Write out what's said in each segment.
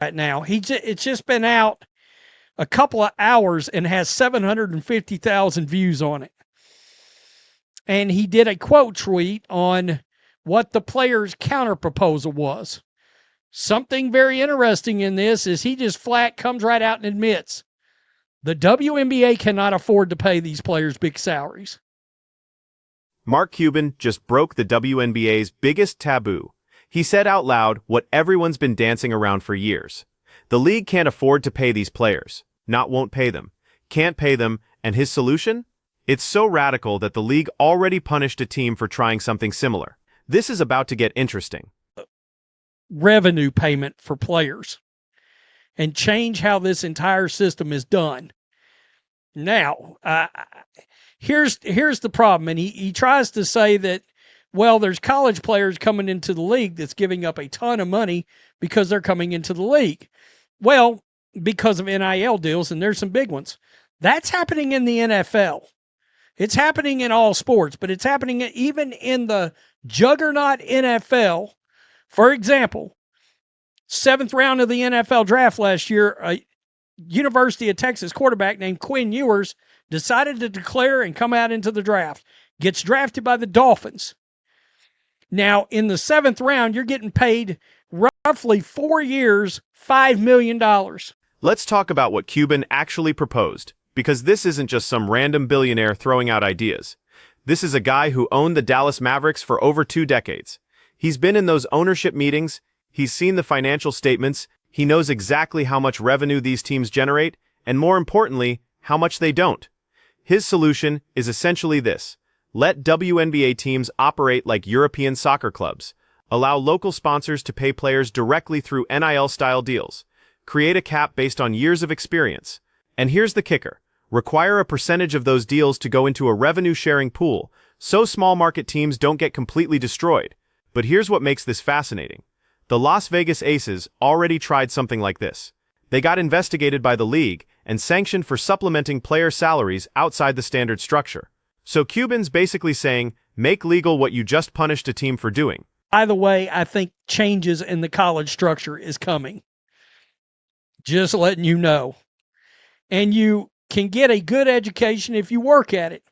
right now. It's just been out a couple of hours and has 750,000 views on it. And he did a quote tweet on what the player's counter proposal was. Something very interesting in this is he just flat comes right out and admits the WNBA cannot afford to pay these players big salaries. Mark Cuban just broke the WNBA's biggest taboo. He said out loud what everyone's been dancing around for years. The league can't afford to pay these players, not won't pay them, can't pay them, and his solution? It's so radical that the league already punished a team for trying something similar. This is about to get interesting. Revenue payment for players and change how this entire system is done. Now, here's the problem, and he tries to say that, well, there's college players coming into the league that's giving up a ton of money because they're coming into the league. Well, because of NIL deals, and there's some big ones. That's happening in the NFL. It's happening in all sports, but it's happening even in the juggernaut NFL. For example, 7th round of the NFL draft last year, a University of Texas quarterback named Quinn Ewers decided to declare and come out into the draft. Gets drafted by the Dolphins. Now, in the 7th round, you're getting paid roughly 4 years, $5 million. Let's talk about what Cuban actually proposed, because this isn't just some random billionaire throwing out ideas. This is a guy who owned the Dallas Mavericks for over 2 decades. He's been in those ownership meetings, he's seen the financial statements, he knows exactly how much revenue these teams generate, and more importantly, how much they don't. His solution is essentially this. Let WNBA teams operate like European soccer clubs. Allow local sponsors to pay players directly through NIL-style deals. Create a cap based on years of experience. And here's the kicker. Require a percentage of those deals to go into a revenue-sharing pool, so small market teams don't get completely destroyed. But here's what makes this fascinating. The Las Vegas Aces already tried something like this. They got investigated by the league and sanctioned for supplementing player salaries outside the standard structure. So Cuban's basically saying, make legal what you just punished a team for doing. By the way, I think changes in the college structure is coming. Just letting you know. And you can get a good education if you work at it.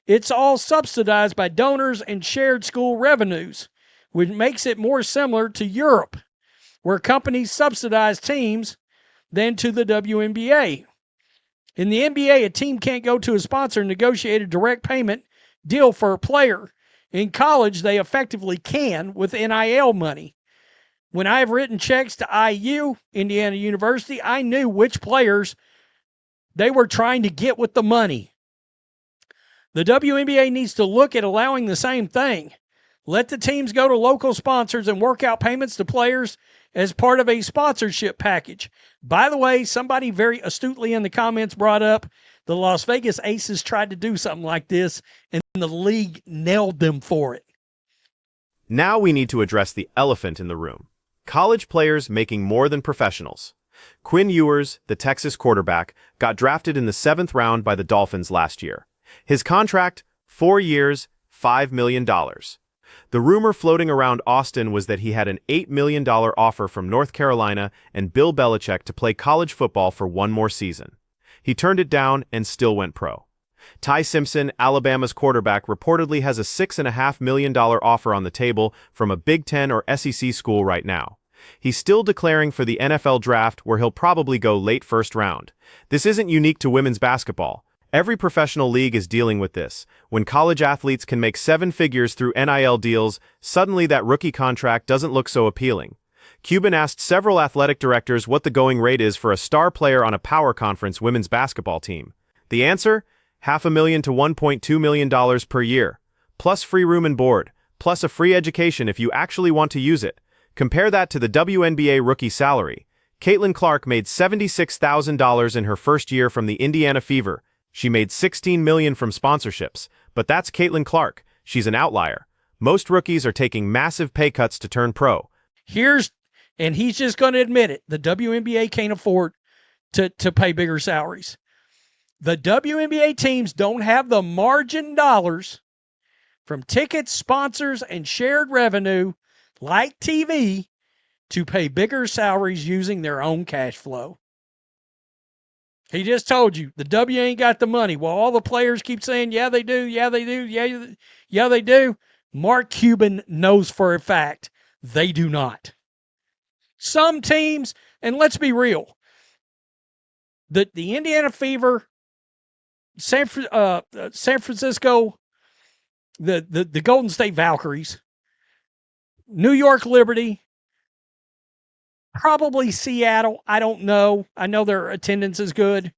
It's all subsidized by donors and shared school revenues, which makes it more similar to Europe, where companies subsidize teams than to the WNBA. In the NBA, a team can't go to a sponsor and negotiate a direct payment deal for a player. In college, they effectively can with NIL money. When I've written checks to IU, Indiana University, I knew which players they were trying to get with the money. The WNBA needs to look at allowing the same thing. Let the teams go to local sponsors and work out payments to players as part of a sponsorship package. By the way, somebody very astutely in the comments brought up the Las Vegas Aces tried to do something like this, and the league nailed them for it. Now we need to address the elephant in the room. College players making more than professionals. Quinn Ewers, the Texas quarterback, got drafted in the 7th round by the Dolphins last year. His contract, 4 years, $5 million. The rumor floating around Austin was that he had an $8 million offer from North Carolina and Bill Belichick to play college football for 1 more season. He turned it down and still went pro. Ty Simpson, Alabama's quarterback, reportedly has a $6.5 million offer on the table from a Big Ten or SEC school right now. He's still declaring for the NFL draft where he'll probably go late 1st round. This isn't unique to women's basketball. Every professional league is dealing with this. When college athletes can make 7 figures through NIL deals, suddenly that rookie contract doesn't look so appealing. Cuban asked several athletic directors what the going rate is for a star player on a power conference women's basketball team. The answer? $500,000 to $1.2 million per year, plus free room and board, plus a free education if you actually want to use it. Compare that to the WNBA rookie salary. Caitlin Clark made $76,000 in her first year from the Indiana Fever. She made $16 million from sponsorships, but that's Caitlin Clark. She's an outlier. Most rookies are taking massive pay cuts to turn pro. And he's just going to admit it, the WNBA can't afford to pay bigger salaries. The WNBA teams don't have the margin dollars from tickets, sponsors, and shared revenue, like TV, to pay bigger salaries using their own cash flow. He just told you the W ain't got the money. Well, all the players keep saying, yeah, they do. Yeah, they do. Yeah, they do. Mark Cuban knows for a fact they do not. Some teams, and let's be real, the Indiana Fever, San Francisco, the Golden State Valkyries, New York Liberty, probably Seattle. I don't know. I know their attendance is good.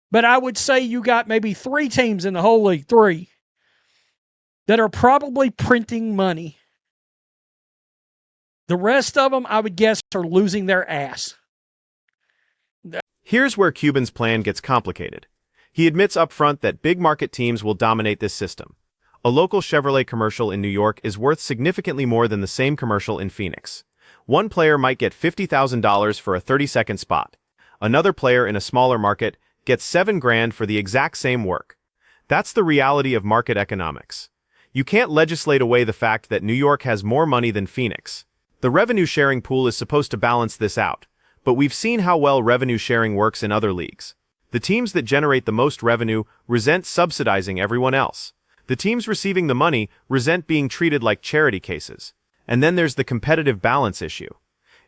But I would say you got maybe 3 teams in the whole league, 3, that are probably printing money. The rest of them, I would guess, are losing their ass. Here's where Cuban's plan gets complicated. He admits up front that big market teams will dominate this system. A local Chevrolet commercial in New York is worth significantly more than the same commercial in Phoenix. One player might get $50,000 for a 30-second spot. Another player in a smaller market gets $7,000 for the exact same work. That's the reality of market economics. You can't legislate away the fact that New York has more money than Phoenix. The revenue sharing pool is supposed to balance this out, but we've seen how well revenue sharing works in other leagues. The teams that generate the most revenue resent subsidizing everyone else. The teams receiving the money resent being treated like charity cases. And then there's the competitive balance issue.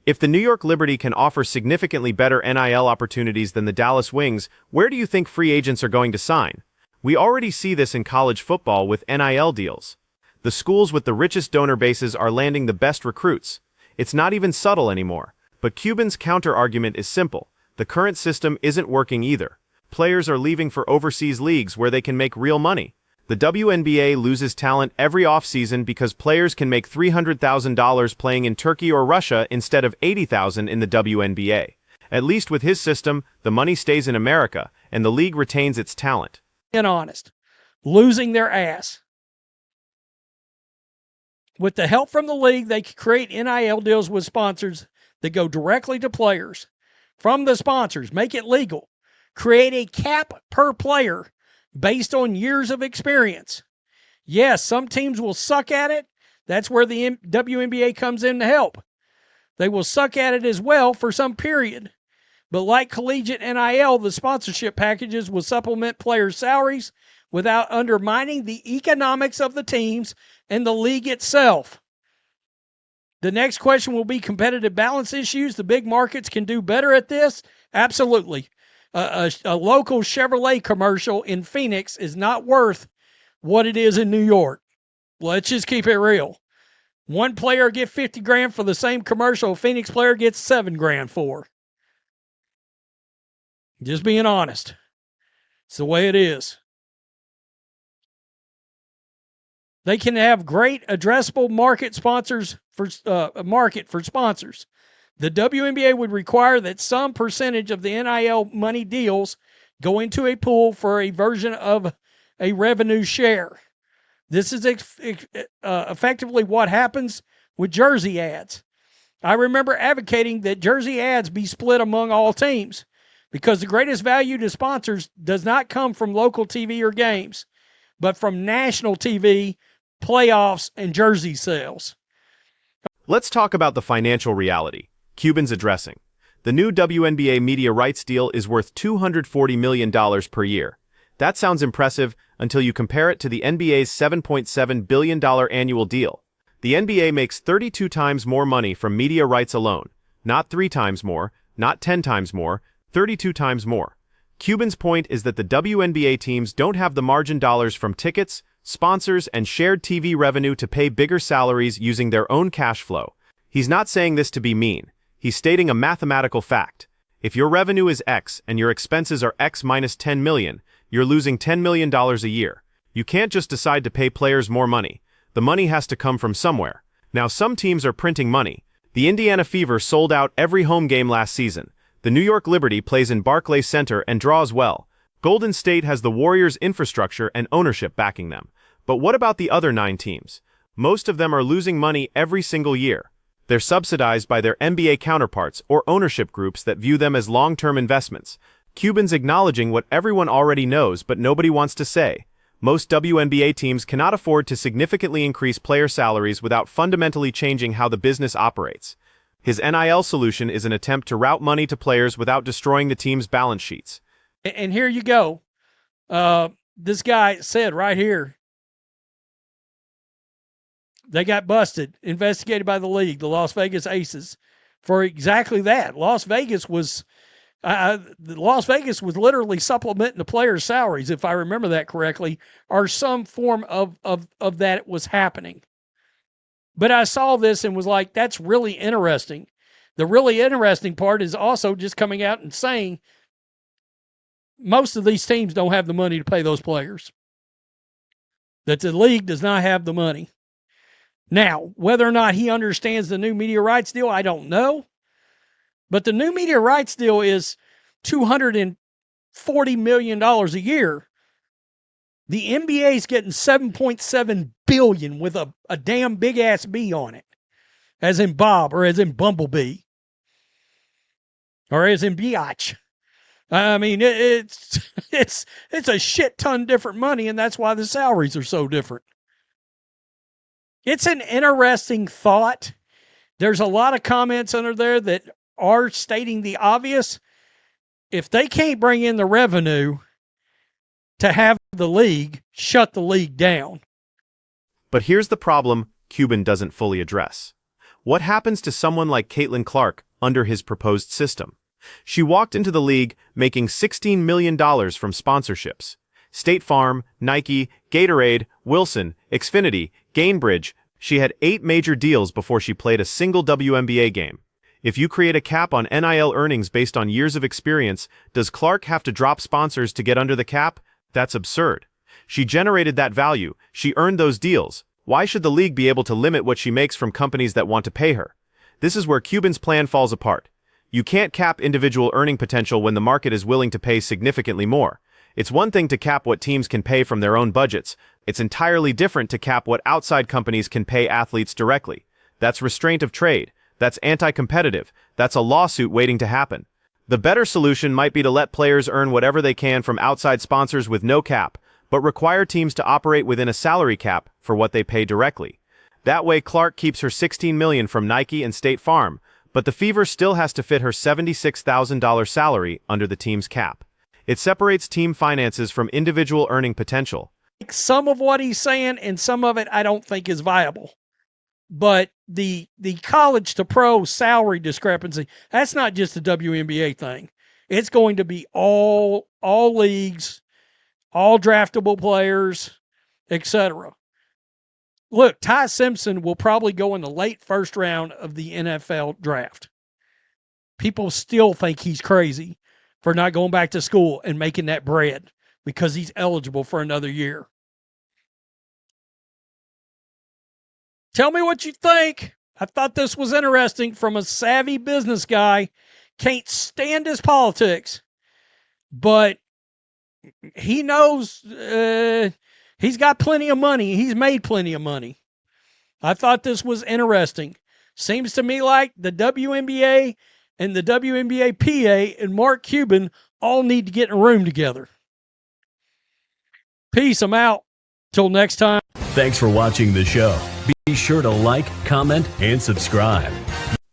If the New York Liberty can offer significantly better NIL opportunities than the Dallas Wings, where do you think free agents are going to sign? We already see this in college football with NIL deals. The schools with the richest donor bases are landing the best recruits. It's not even subtle anymore. But Cuban's counter-argument is simple. The current system isn't working either. Players are leaving for overseas leagues where they can make real money. The WNBA loses talent every offseason because players can make $300,000 playing in Turkey or Russia instead of $80,000 in the WNBA. At least with his system, the money stays in America, and the league retains its talent. And honest, losing their ass. With the help from the league, they can create NIL deals with sponsors that go directly to players. From the sponsors, make it legal. Create a cap per player based on years of experience. Yes, some teams will suck at it. That's where the WNBA comes in to help. They will suck at it as well for some period. But like collegiate NIL, the sponsorship packages will supplement players' salaries without undermining the economics of the teams and the league itself. The next question will be competitive balance issues. The big markets can do better at this. Absolutely. A local Chevrolet commercial in Phoenix is not worth what it is in New York. Let's just keep it real. One player gets $50,000 for the same commercial a Phoenix player gets $7,000 for. Just being honest. It's the way it is. They can have great addressable market sponsors for market for sponsors. The WNBA would require that some percentage of the NIL money deals go into a pool for a version of a revenue share. This is effectively what happens with jersey ads. I remember advocating that jersey ads be split among all teams because the greatest value to sponsors does not come from local TV or games, but from national TV, playoffs, and jersey sales. Let's talk about the financial reality Cuban's addressing. The new WNBA media rights deal is worth $240 million per year. That sounds impressive until you compare it to the NBA's $7.7 billion annual deal. The NBA makes 32 times more money from media rights alone. Not 3 times more, not 10 times more, 32 times more. Cuban's point is that the WNBA teams don't have the margin dollars from tickets, sponsors, and shared TV revenue to pay bigger salaries using their own cash flow. He's not saying this to be mean. He's stating a mathematical fact. If your revenue is X and your expenses are X minus 10 million, you're losing $10 million a year. You can't just decide to pay players more money. The money has to come from somewhere. Now, some teams are printing money. The Indiana Fever sold out every home game last season. The New York Liberty plays in Barclays Center and draws well. Golden State has the Warriors' infrastructure and ownership backing them. But what about the other 9 teams? Most of them are losing money every single year. They're subsidized by their NBA counterparts or ownership groups that view them as long-term investments. Cuban's acknowledging what everyone already knows but nobody wants to say. Most WNBA teams cannot afford to significantly increase player salaries without fundamentally changing how the business operates. His NIL solution is an attempt to route money to players without destroying the team's balance sheets. And here you go. This guy said right here, they got busted, investigated by the league, the Las Vegas Aces, for exactly that. Las Vegas was literally supplementing the players' salaries, if I remember that correctly, or some form of that was happening. But I saw this and was like, that's really interesting. The really interesting part is also just coming out and saying most of these teams don't have the money to pay those players. That the league does not have the money. Now, whether or not he understands the new media rights deal, I don't know. But the new media rights deal is $240 million a year. The NBA is getting $7.7 billion with a damn big-ass B on it, as in Bob or as in Bumblebee or as in Biatch. I mean, it's a shit ton different money, and that's why the salaries are so different. It's an interesting thought. There's a lot of comments under there that are stating the obvious. If they can't bring in the revenue to have the league, shut the league down. But here's the problem Cuban doesn't fully address. What happens to someone like Caitlin Clark under his proposed system? She walked into the league making $16 million from sponsorships. State Farm, Nike, Gatorade, Wilson, Xfinity, Gainbridge. She had 8 major deals before she played a single WNBA game. If you create a cap on NIL earnings based on years of experience, does Clark have to drop sponsors to get under the cap? That's absurd. She generated that value. She earned those deals. Why should the league be able to limit what she makes from companies that want to pay her? This is where Cuban's plan falls apart. You can't cap individual earning potential when the market is willing to pay significantly more. It's one thing to cap what teams can pay from their own budgets. It's entirely different to cap what outside companies can pay athletes directly. That's restraint of trade. That's anti-competitive. That's a lawsuit waiting to happen. The better solution might be to let players earn whatever they can from outside sponsors with no cap, but require teams to operate within a salary cap for what they pay directly. That way Clark keeps her $16 million from Nike and State Farm, but the Fever still has to fit her $76,000 salary under the team's cap. It separates team finances from individual earning potential. Some of what he's saying and some of it I don't think is viable. But the college to pro salary discrepancy, that's not just a WNBA thing. It's going to be all leagues, all draftable players, etc. Look, Ty Simpson will probably go in the late first round of the NFL draft. People still think he's crazy for not going back to school and making that bread because he's eligible for another year. Tell me what you think. I thought this was interesting from a savvy business guy. Can't stand his politics, but he knows he's got plenty of money. He's made plenty of money. I thought this was interesting. Seems to me like the WNBA and the WNBA PA and Mark Cuban all need to get in a room together. Peace. I'm out. Till next time. Thanks for watching the show. Be sure to like, comment, and subscribe.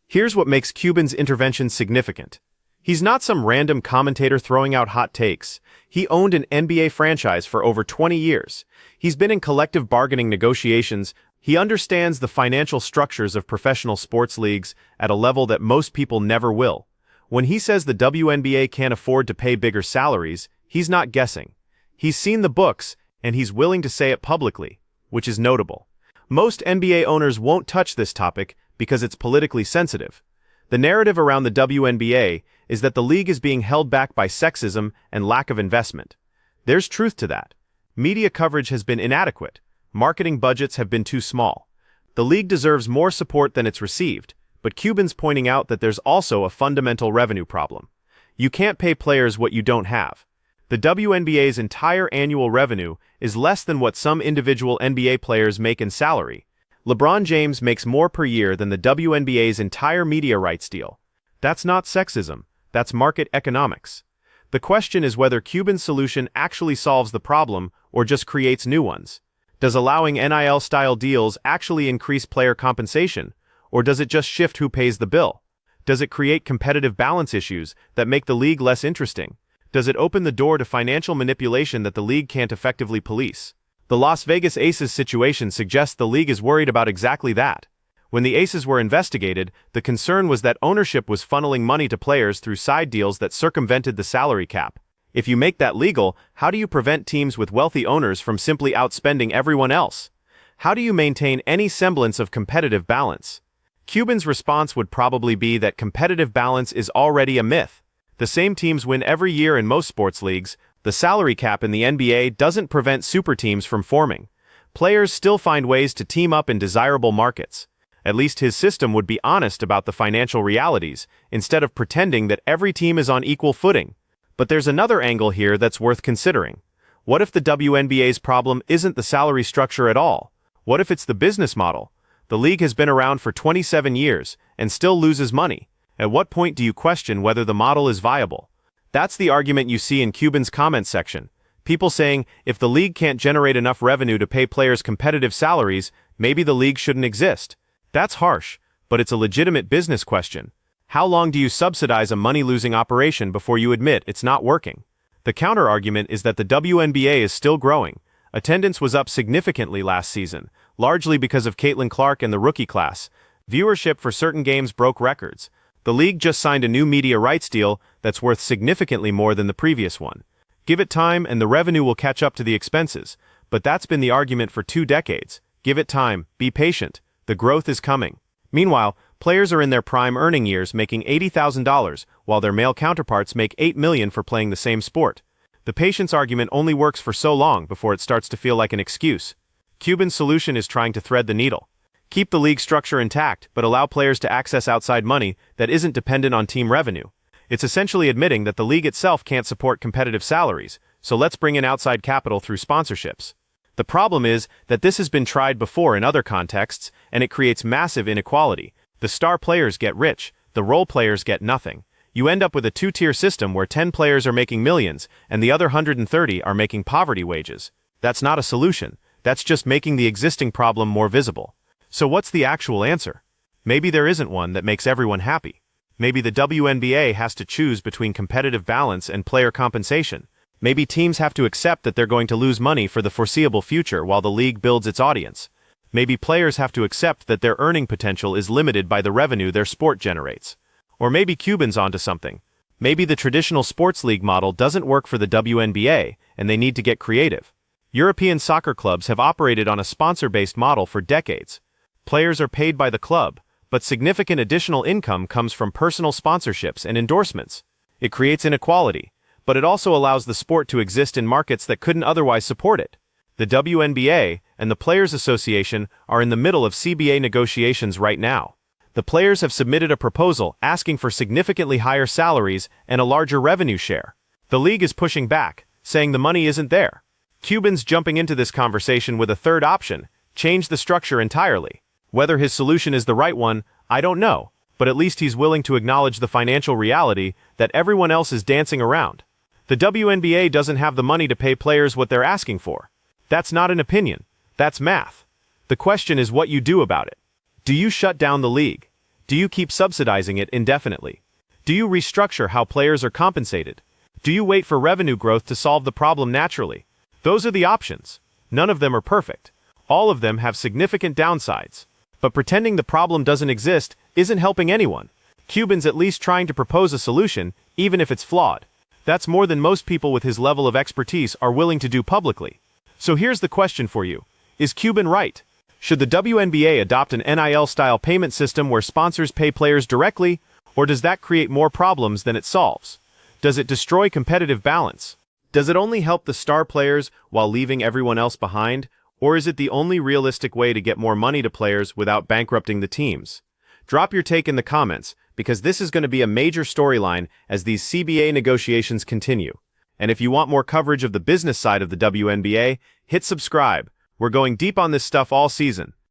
Here's what makes Cuban's intervention significant. He's not some random commentator throwing out hot takes. He owned an NBA franchise for over 20 years. He's been in collective bargaining negotiations. He understands the financial structures of professional sports leagues at a level that most people never will. When he says the WNBA can't afford to pay bigger salaries, he's not guessing. He's seen the books, and he's willing to say it publicly, which is notable. Most NBA owners won't touch this topic because it's politically sensitive. The narrative around the WNBA is that the league is being held back by sexism and lack of investment. There's truth to that. Media coverage has been inadequate. Marketing budgets have been too small. The league deserves more support than it's received, but Cuban's pointing out that there's also a fundamental revenue problem. You can't pay players what you don't have. The WNBA's entire annual revenue is less than what some individual NBA players make in salary. LeBron James makes more per year than the WNBA's entire media rights deal. That's not sexism, that's market economics. The question is whether Cuban's solution actually solves the problem or just creates new ones. Does allowing NIL-style deals actually increase player compensation, or does it just shift who pays the bill? Does it create competitive balance issues that make the league less interesting? Does it open the door to financial manipulation that the league can't effectively police? The Las Vegas Aces situation suggests the league is worried about exactly that. When the Aces were investigated, the concern was that ownership was funneling money to players through side deals that circumvented the salary cap. If you make that legal, how do you prevent teams with wealthy owners from simply outspending everyone else? How do you maintain any semblance of competitive balance? Cuban's response would probably be that competitive balance is already a myth. The same teams win every year in most sports leagues. The salary cap in the NBA doesn't prevent super teams from forming. Players still find ways to team up in desirable markets. At least his system would be honest about the financial realities, instead of pretending that every team is on equal footing. But there's another angle here that's worth considering. What if the WNBA's problem isn't the salary structure at all? What if it's the business model? The league has been around for 27 years and still loses money. At what point do you question whether the model is viable? That's the argument you see in Cuban's comment section. People saying, if the league can't generate enough revenue to pay players competitive salaries, maybe the league shouldn't exist. That's harsh, but it's a legitimate business question. How long do you subsidize a money-losing operation before you admit it's not working? The counter-argument is that the WNBA is still growing. Attendance was up significantly last season, largely because of Caitlin Clark and the rookie class. Viewership for certain games broke records. The league just signed a new media rights deal that's worth significantly more than the previous one. Give it time and the revenue will catch up to the expenses, but that's been the argument for 2 decades. Give it time, be patient, the growth is coming. Meanwhile, players are in their prime earning years making $80,000, while their male counterparts make $8 million for playing the same sport. The patience argument only works for so long before it starts to feel like an excuse. Cuban's solution is trying to thread the needle. Keep the league structure intact, but allow players to access outside money that isn't dependent on team revenue. It's essentially admitting that the league itself can't support competitive salaries, so let's bring in outside capital through sponsorships. The problem is that this has been tried before in other contexts, and it creates massive inequality. The star players get rich, the role players get nothing. You end up with a 2-tier system where 10 players are making millions, and the other 130 are making poverty wages. That's not a solution. That's just making the existing problem more visible. So what's the actual answer? Maybe there isn't one that makes everyone happy. Maybe the WNBA has to choose between competitive balance and player compensation. Maybe teams have to accept that they're going to lose money for the foreseeable future while the league builds its audience. Maybe players have to accept that their earning potential is limited by the revenue their sport generates. Or maybe Cuban's onto something. Maybe the traditional sports league model doesn't work for the WNBA, and they need to get creative. European soccer clubs have operated on a sponsor-based model for decades. Players are paid by the club, but significant additional income comes from personal sponsorships and endorsements. It creates inequality, but it also allows the sport to exist in markets that couldn't otherwise support it. The WNBA and the Players Association are in the middle of CBA negotiations right now. The players have submitted a proposal asking for significantly higher salaries and a larger revenue share. The league is pushing back, saying the money isn't there. Cuban's jumping into this conversation with a third option: change the structure entirely. Whether his solution is the right one, I don't know, but at least he's willing to acknowledge the financial reality that everyone else is dancing around. The WNBA doesn't have the money to pay players what they're asking for. That's not an opinion. That's math. The question is what you do about it. Do you shut down the league? Do you keep subsidizing it indefinitely? Do you restructure how players are compensated? Do you wait for revenue growth to solve the problem naturally? Those are the options. None of them are perfect. All of them have significant downsides. But pretending the problem doesn't exist isn't helping anyone. Cuban's at least trying to propose a solution, even if it's flawed. That's more than most people with his level of expertise are willing to do publicly. So here's the question for you. Is Cuban right? Should the WNBA adopt an NIL-style payment system where sponsors pay players directly, or does that create more problems than it solves? Does it destroy competitive balance? Does it only help the star players while leaving everyone else behind, or is it the only realistic way to get more money to players without bankrupting the teams? Drop your take in the comments, because this is going to be a major storyline as these CBA negotiations continue. And if you want more coverage of the business side of the WNBA, hit subscribe. We're going deep on this stuff all season.